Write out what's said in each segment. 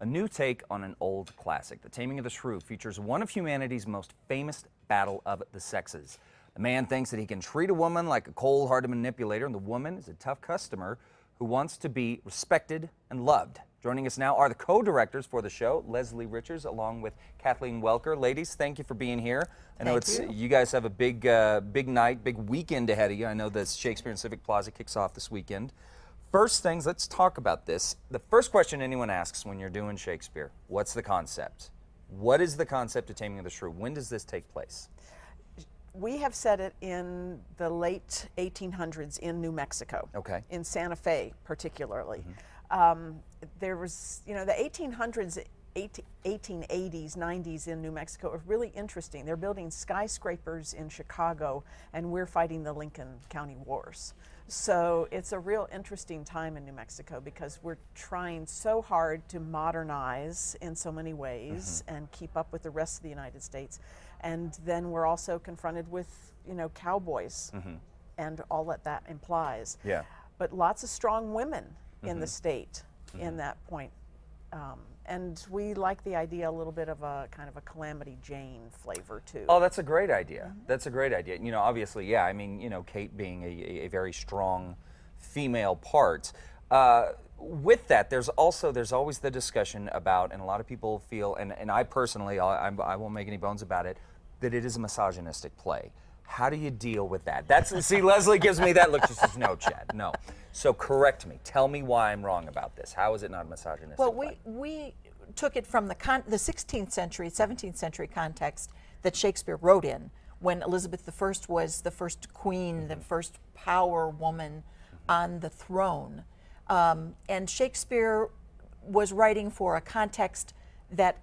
A new take on an old classic. The Taming of the Shrew features one of humanity's most famous battle of the sexes. The man thinks that he can treat a woman like a cold-hearted manipulator, and the woman is a tough customer who wants to be respected and loved. Joining us now are the co-directors for the show, Leslie Richards, along with Kathleen Welker. Ladies, thank you for being here. I know you guys have a big night, big weekend ahead of you. I know that Shakespeare in Civic Plaza kicks off this weekend. First things, let's talk about this. The first question anyone asks when you're doing Shakespeare, what's the concept? What is the concept of Taming of the Shrew? When does this take place? We have set it in the late 1800s in New Mexico. Okay. In Santa Fe, particularly. There was, you know, the 1800s, 1880s, 90s in New Mexico are really interesting. They're building skyscrapers in Chicago, and we're fighting the Lincoln County Wars. So it's a real interesting time in New Mexico because we're trying so hard to modernize in so many ways and keep up with the rest of the United States. And then we're also confronted with, you know, cowboys and all that that implies. Yeah. But lots of strong women in the state in that point. And we like the idea a little bit of a kind of a Calamity Jane flavor too. Oh, that's a great idea. That's a great idea. You know, obviously, yeah, I mean, you know, Kate being a very strong female part. With that, there's always the discussion about, and a lot of people feel, and I personally, I won't make any bones about it, that it is a misogynistic play. How do you deal with that? That's, see, Leslie gives me that look. She says, no, Chad, no. So correct me. Tell me why I'm wrong about this. How is it not a misogynistic well, play? we took it from the 16th century, 17th century context that Shakespeare wrote in, when Elizabeth I was the first queen, the first power woman on the throne. And Shakespeare was writing for a context that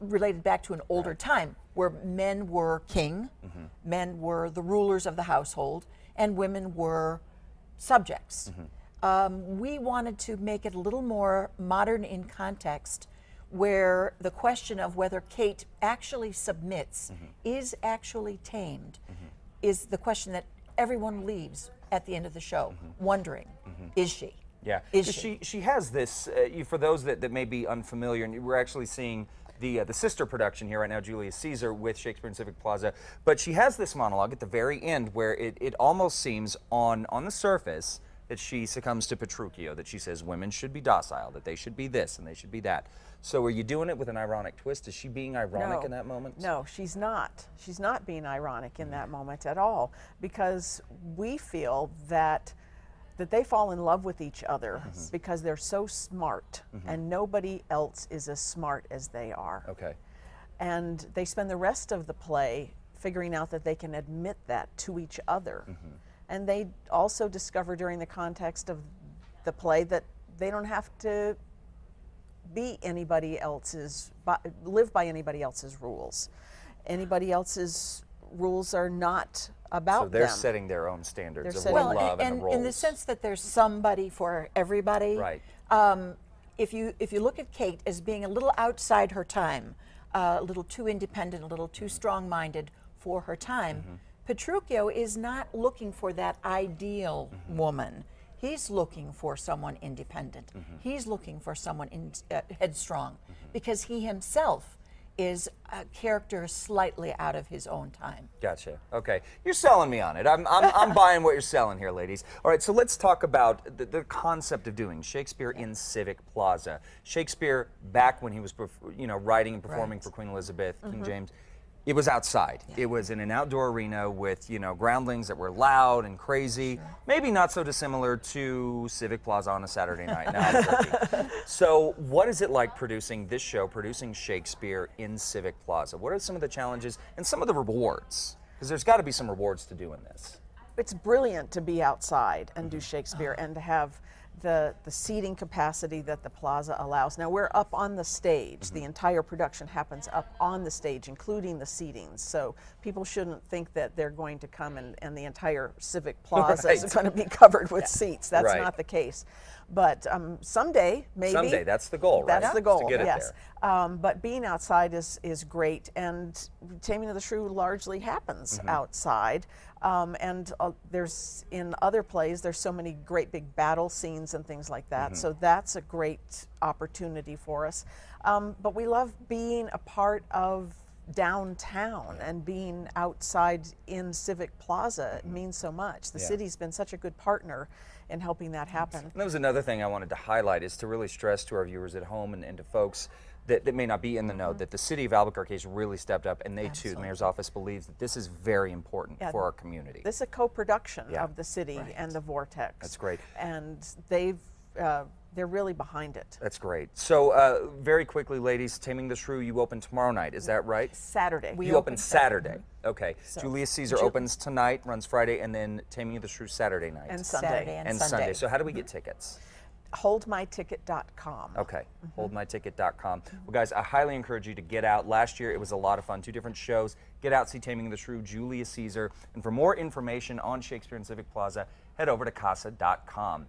related back to an older time, where men were king, men were the rulers of the household, and women were subjects. We wanted to make it a little more modern in context, where the question of whether Kate actually submits, is actually tamed, is the question that everyone leaves at the end of the show, wondering, is she? Yeah, she has this, for those that may be unfamiliar, and we're actually seeing the sister production here right now, Julius Caesar, with Shakespeare in Civic Plaza, but she has this monologue at the very end where it almost seems on the surface that she succumbs to Petruchio, that she says women should be docile, that they should be this and they should be that. So are you doing it with an ironic twist? Is she being ironic in that moment? No, she's not. She's not being ironic in that moment at all, because we feel that they fall in love with each other because they're so smart, and nobody else is as smart as they are. Okay. And they spend the rest of the play figuring out that they can admit that to each other. And they also discover during the context of the play that they don't have to be anybody else's, live by anybody else's rules. Anybody else's rules are not about them. So they're setting their own standards of well, what love and roles. In the sense that there's somebody for everybody. Right. If you look at Kate as being a little outside her time, a little too independent, a little too strong-minded for her time, Petruchio is not looking for that ideal woman. He's looking for someone independent. He's looking for someone headstrong, because he himself is a character slightly out of his own time. Gotcha. Okay, you're selling me on it. I'm buying what you're selling here, ladies. All right, so let's talk about the concept of doing Shakespeare in Civic Plaza. Shakespeare, back when he was, you know, writing and performing for Queen Elizabeth, King James, it was outside. It was in an outdoor arena with, you know, groundlings that were loud and crazy. Maybe not so dissimilar to Civic Plaza on a Saturday night. Now, so what is it like producing this show, producing Shakespeare in Civic Plaza? What are some of the challenges and some of the rewards? Because there's got to be some rewards to doing this. It's brilliant to be outside and do Shakespeare and to have the seating capacity that the plaza allows. Now we're up on the stage. The entire production happens up on the stage, including the seatings. So people shouldn't think that they're going to come and the entire Civic Plaza is going to be covered with seats. That's not the case. But someday, maybe. Someday, that's the goal, right? That's the goal, to get it yes. there. But being outside is great, and Taming of the Shrew largely happens outside. And there's in other plays, there's so many great big battle scenes and things like that. So that's a great opportunity for us. But we love being a part of downtown and being outside in Civic Plaza. It means so much. The city's been such a good partner in helping that happen. And that was another thing I wanted to highlight, is to really stress to our viewers at home and to folks that may not be in the know, that the city of Albuquerque has really stepped up, and they too, the mayor's office, believes that this is very important for our community. This is a co-production of the city and the Vortex. That's great. And they're really behind it. That's great. So very quickly, ladies, Taming the Shrew, you open tomorrow night, is that right? Saturday. You open Saturday. Okay. So Julius Caesar opens tonight, runs Friday, and then Taming of the Shrew Saturday night. And Sunday. Saturday and Sunday. So how do we get tickets? Holdmyticket.com. Okay, holdmyticket.com. Well, guys, I highly encourage you to get out. Last year, it was a lot of fun. 2 different shows. Get out, see Taming of the Shrew, Julius Caesar. And for more information on Shakespeare and Civic Plaza, head over to casa.com.